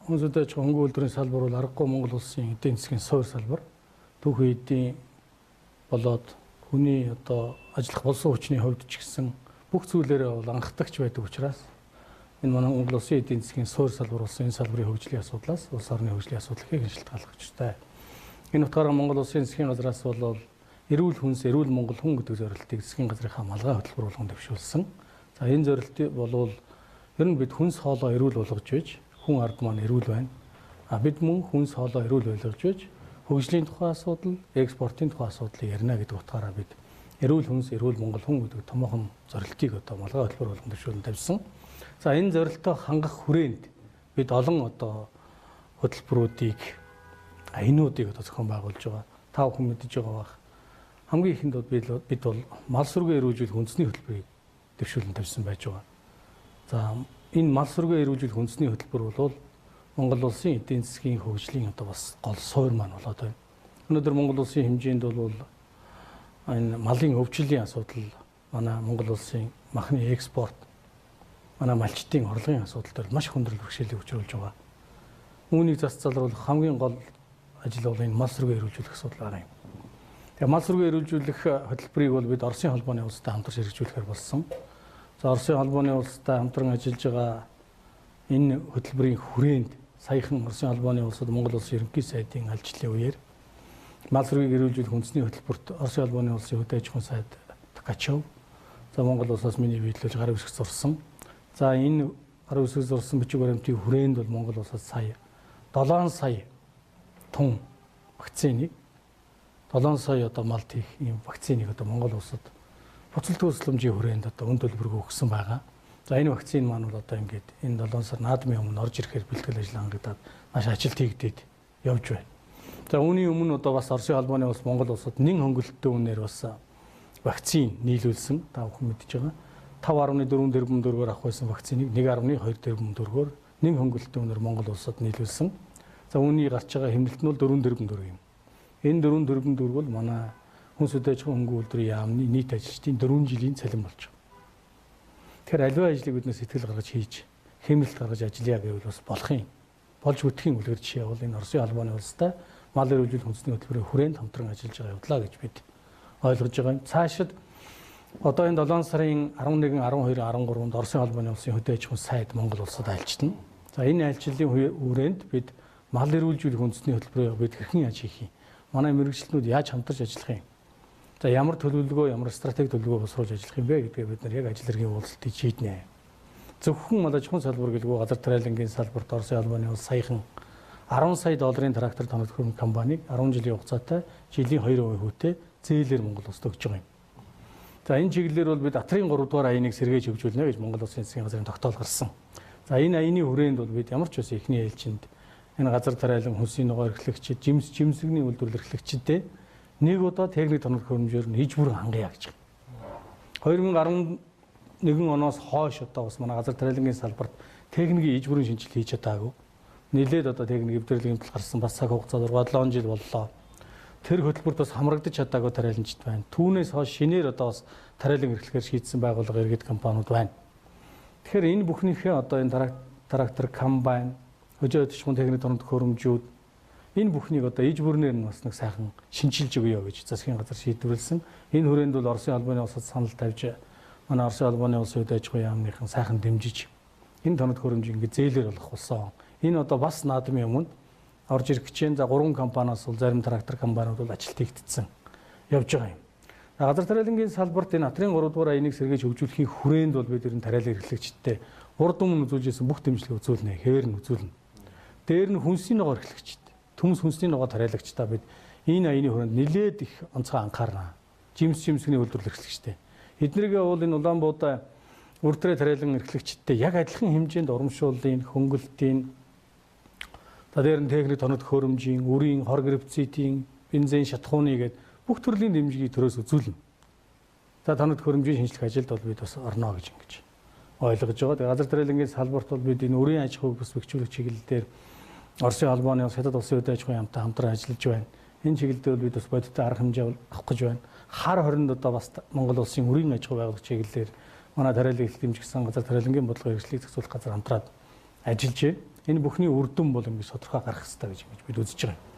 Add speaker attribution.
Speaker 1: Өнөөдөр ч хөнгөн үйлдвэрийн салбар бол аргагүй Монгол улсын эдийн засгийн суур салбар. Түүх эдийн болоод хүний одоо ажиллах болсон хүчний хувьд ч гэсэн бүх зүйлээрээ бол анхдагч байдаг учраас энэ манай Монгол улсын эдийн засгийн суур салбар болсон энэ салбарын хөгжлийн асуудлаас улс орны хөгжлийн асуудлыг шилтгаалах ёстой. Энэ утгаараа Монгол улсын засгийн газраас бол эрүүл хүнс, эрүүл Монгол хүн гэдэг зорилтыг засгийн газрынхаа малгай хөтөлбөр болгон дэвшүүлсэн. За энэ зорилт бол ер нь бид хүнс хоолой эрүүл болгож байж хүн ард маань эрүүл байна. Бид мөн хүнс хоолой эрүүл болгож байж хөгжлийн тухай асуудал, экспортын тухай асуудлыг ярина гэдэг утгаараа бид эрүүл хүнс, эрүүл Монгол хүн гэдэг томоохон зорилтыг одоо малгай хөтөлбөр болгон дэвшүүлэн тавьсан. За энэ зорилтоо хангах хүрээнд бид олон одоо хөтөлбөрүүдийг, аянуудыг одоо зохион байгуулж байгаа. Та бүхэн мэдж байгаа бах. Хамгийн ихэнд бид бол мал сүргээ эрүүлжүүлэх үндэсний хөтөлбөрийг дэвшүүлэн тавьсан байж байгаа. За энэ мал сүргээ эрүүлжүүлэх үндэсний хөтөлбөр бол Монгол улсын эдийн засгийн хөгжлийн одоо бас гол суур маань болоод байна. Өнөөдөр Монгол улсын хэмжээнд бол энэ малын өвчлөлийн асуудал, манай Монгол улсын махны экспорт, манай малчтын орлогын асуудал дээр маш хүндрэл бэрхшээлийг учруулж байгаа. Үүнийг зас залруулах хамгийн гол ажил бол энэ мал сүргээ эрүүлжүүлэх асуудал байна. Тэгээ мал сүргээ эрүүлжүүлэх хөтөлбөрийг бол бид Оросын холбооны улстай хамтарч хэрэгжүүлэхээр болсон. За Оросын холбооны улстай хамтран ажиллаж байгаа энэ хөтөлбөрийн хүрээнд саяхан Оросын холбооны улсад Монгол улсын ерөнхий сайдын алжлын үеэр мал сүргийг эрүүлжүүлэх үндэсний хөтөлбөрт Оросын холбооны улсын хөдөө аж ахуйн сайд Ткачев за Монгол улсаас миний биелүүлж гар үсэг зурсан. За энэ гар үсэг зурсан бичиг баримтын хүрээнд бол Монгол улсад сая 7 сая тонн вакциныг 7 сая одоо малт хийх ийм вакциныг одоо Монгол улсад буцалт төсөлмжийн хүрээнд одоо үн төлбөрөөр өгсөн байгаа. За энэ вакцин маань бол одоо ингээд энэ 7 сар наадмын өмнө орж ирэхээр бэлтгэл ажил хангагдаад маш ажилт хийгдээд явж байна. За үүний өмнө одоо бас Оросын холбооны улс Монгол улсад нэн хөнгөлөлттэй үнээр бас вакцин нийлүүлсэн. Та бүхэн мэдж байгаа. 5.4 тэрбум төгрөгөөр авах байсан вакциныг 1.2 тэрбум төгрөгөөр нэн хөнгөлөлттэй үнээр Монгол улсад нийлүүлсэн. За үүний гарч байгаа хэмнэлт нь бол 4 тэрбум төгрөг юм. Энэ 4 тэрбум төгрөг бол манай хүнс үдээж хөнгөн үйлдвэрийн яамны нийт ажилчдын 4 жилийн цалин болж байгаа. Тэгэхээр аливаа ажлыг бид сэтгэл гаргаж хийж, хэмнэлт гаргаж ажиллая гэвэл бас болох юм. Болж бүтгэхийн үлгэр жишээ бол энэ Оросын холбооны улстай мал эрүүлжүүлэх үндэсний хөтөлбөрийн хүрээнд хамтран ажиллаж байгаа явдлаа гэж бид ойлгож байгаа юм. Цаашид одоо энэ 7 сарын 11, 12, 13-нд Оросын холбооны улсын хөдөө аж ахуйн сайд Монгол улсад альчилна. За энэ альчлалын хүрээнд бид мал эрүүлжүүлэх үндэсний хөтөлбөрөөр бид хэрхэн яаж хийх юм? Манай мэрэгчлэнүүд яаж хамтарч ажиллах юм? За ямар төлөвлөгөө, ямар стратеги төлөвлөгөө босруулж ажиллах юм бэ гэдгээ бид нар яг ажил хэргийн уулзалтыг шийднэ. Зөвхөн мал аж ахуйн салбар гэлгүй газар тариалангийн салбарт Оросын холбооны улс саяхан 10 сая долларын трактор тоног хөрөнгө компанийг 10 жилийн хугацаатай жилийн 2% хүүтэй зээлээр Монгол улсад өгч байгаа юм. За энэ чиглэлээр бол бид Атрын 3 дугаар аяныг сэргээж хөгжүүлнэ гэж Монгол улсын засгийн газрын тогтоол гарсан. За энэ аяны хүрээнд бол бид ямар ч бас эхний ээлжинд энэ газар тариалан хүнсийн ногоо эрхлэгчид, жимсгний үйлдвэрлэл эрхлэгчидтэй нэг удаа техник тоног хөрөмжөөр нь иж бүрэн хангая гэж байна. 2011 оноос хойш одоо бас манай газар тариалангийн салбарт техникийн иж бүрэн шинжилгээ хийж чадаагүй. Нилээд одоо техник эвдрэлийн хэмтэл гарсан бас цаг хугацаа 6-7 жил боллоо. Тэр хөтөлбөрт бас хамрагдаж чадаагүй тариаланчид байна. Түүнээс хойш шинээр одоо бас тариалан эрхлэхээр шийдсэн байгууллага иргэд компаниуд байна. Тэгэхээр энэ бүхнийхээ одоо энэ трактор, комбайн, хөдөө аж ахуйн техник тоног хөрөмжүүд энэ бүхнийг одоо иж бүрнээр нь бас нэг сайхан шинжилж өгье гэж засгийн газар шийдвэрлсэн. Энэ хүрээнд бол Оросын холбооны улсад санал тавьж манай Оросын холбооны улсын хөдөө аж ахуйн яамныхан сайхан дэмжиж энэ тоног хөрөмж ингэ зээлээр болох болсон. Энэ одоо бас наадмын өмнө орж ирэх гэж за 3 компаниас бол зарим трактор компаниуд бол ажилт хийгдсэн явж байгаа юм. Газар тариалангийн салбарт энэ Атрын 3 дугаар аяныг сэргээж хөгжүүлэхийн хүрээнд бол бид энэ тариалан эрхлэгчдтэй урд өмнө үзүүлжсэн бүх дэмжлэг үзүүлнэ, хэвээр нь үзүүлнэ. Дээр нь хүнсийн ногоо эрхлэгчд, төмс хүнсний ногоо тариалагчдаа бид энэ аяны хүрээнд нэлээд их онцгой анхаарна. Жимсгний үйлдвэрлэл эрхлэгчтэй. Эднэргээ бол энэ Улаанбуудаа үрдрээ тариалан эрхлэгчдтэй яг адилхан хэмжээнд урамшууллын, хөнгөлтийн, за дээр нь техник тоног хөрөмжийн, үрийн, хор гербицидийн, бензин шатхууны гээд бүх төрлийн дэмжлэгийг төрөөс үзүүлнэ. За тоног хөрөмжийн шинжилгээ ажилд бол бид бас орно гэж ингэж ойлгож байгаа. Тэгээ газар тариалангийн салбарт бол бид энэ үрийн аж ахуйг бас бэхжүүлэх чиглэлээр Оросын холбооны улс хятад улсын хөдөө аж ахуйн яамтай хамтран ажиллаж байна. Энэ чиглэлдээ бол бид бас бодиттой арга хэмжээ авах гэж байна. Хар хоринд одоо бас Монгол улсын үрийн аж ахуй байгуулах чиглэлээр манай тариалан эрхлэлт дэмжигсэн газар тариалангийн бодлогын хэрэгслийг зохицуулах газар хамтраад ажиллаж байна. Энэ бүхний үр дүн бол ингэж тодорхой гарах хэрэгтэй гэж ингэж бид үзэж байгаа юм.